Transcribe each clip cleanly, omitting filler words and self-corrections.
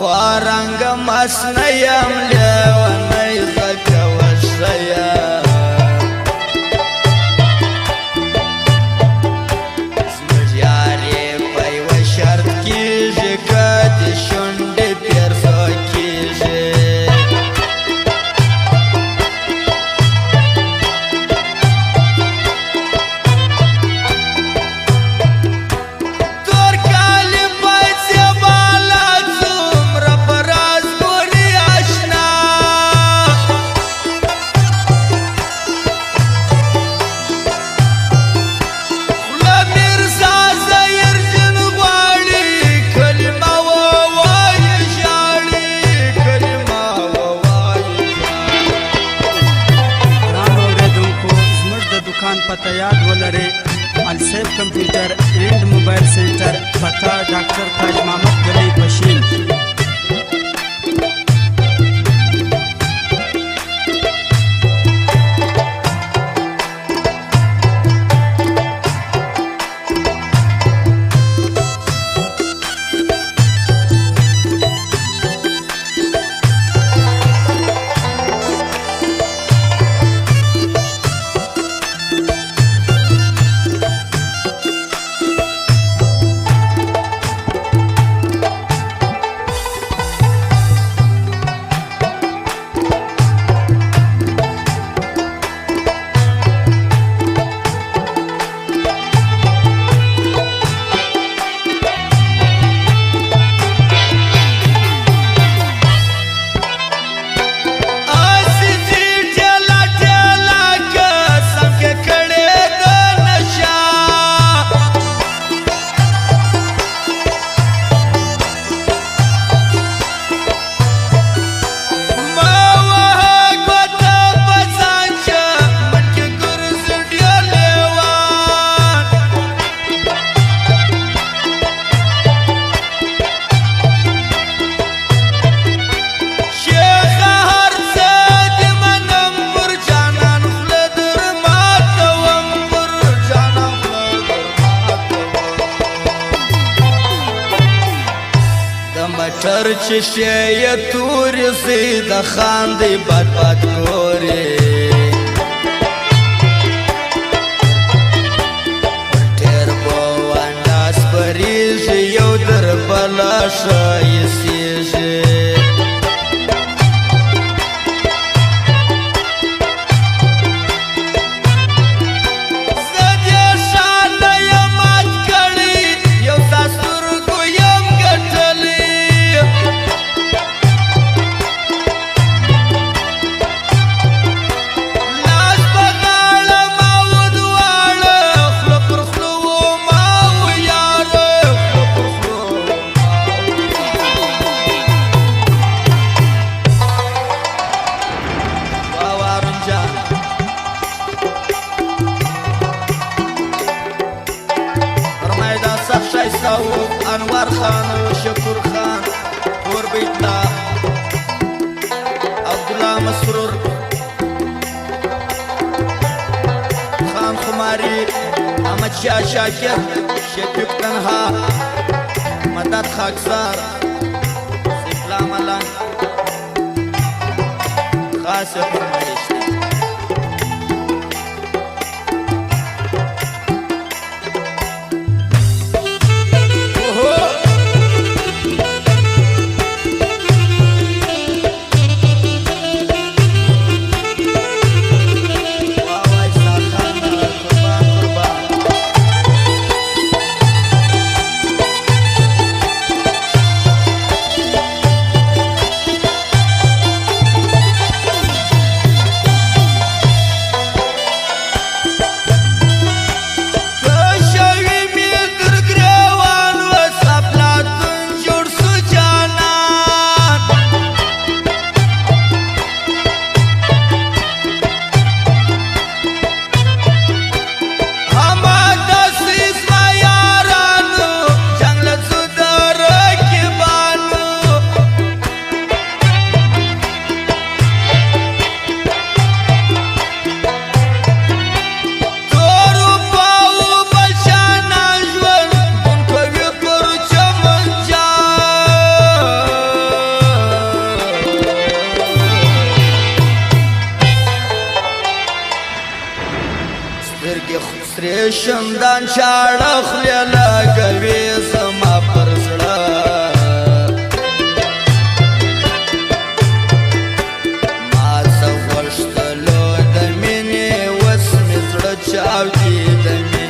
خوارنگ مسنیم لیونی زکه وشیم زموږ یارې په یوه شرط کېږي که د شونډې پیرزو کېږي पता याद ولرئ السیف کمپیوټر اینڈ موبایل سینټر پتا ډاکټر تاج محمد گلی پشین مټر چې شی تورې سي د خاندې بد بد ګورې ټیر بو انداز پریږي یو در بلا ښایسېږي انوار خان و شکر خان اور بیتلا عبدالله مسرور خان خماری احمد شاه شاکر شفیق تنها مدد خاکسار سفلا ملنگ خاص فرمایش سترګې سرې شندان چاړه خولې لګوي زما پر زړه ما څه غوښتلو د مینې اوس مې زړه چاودي د مینې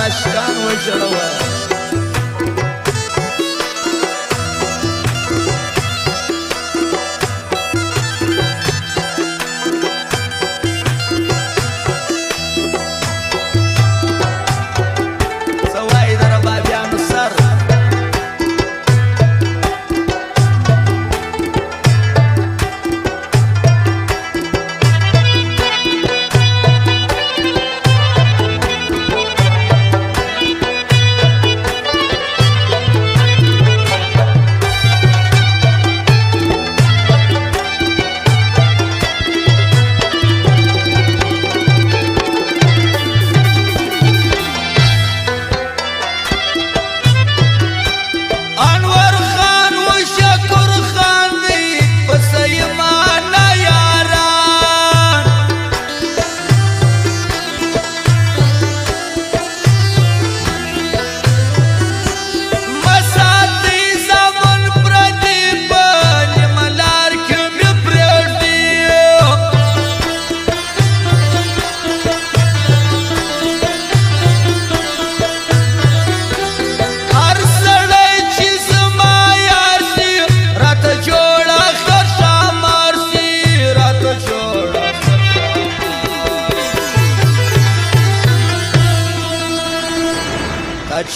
عشقان وجړوه سوای د ربابیانو سر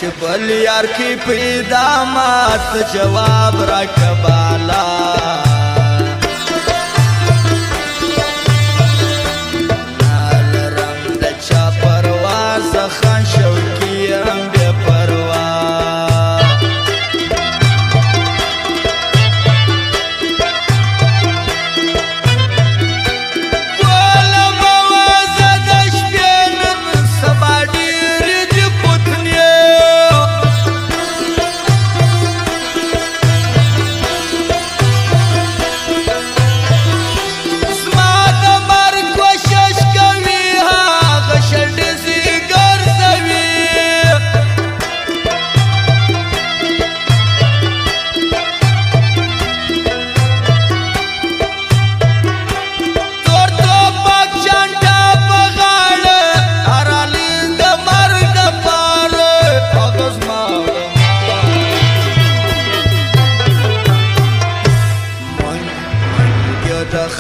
چې بل یار کی پیدا مات جواب را کبالا نال رنگ د چا پرواز خان شوکی هم بے پروا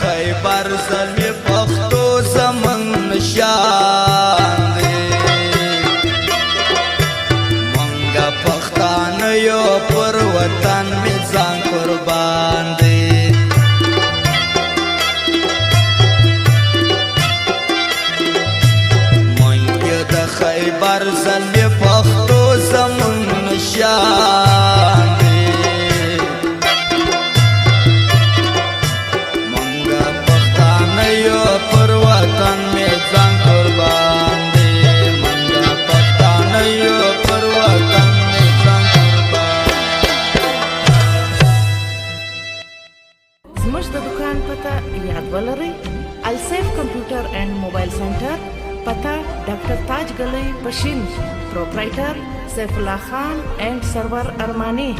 خیبر زلمی پختو زمن نشان دی منگا پختان یو پر وطن می ځان قربان دی منگا د خیبر زلمی پختو زمن نشان دی پر وطن می ځان قربان دی منګه پښتانه یو پر وطن می ځان قربان زموږ د دکان پته یاد ولرئ السیف کمپیوټر اینڈ موبایل سنټر پته ډاکټر تاج گلی پشین پروپرایټر سیف الله خان اینڈ سرور ارمانی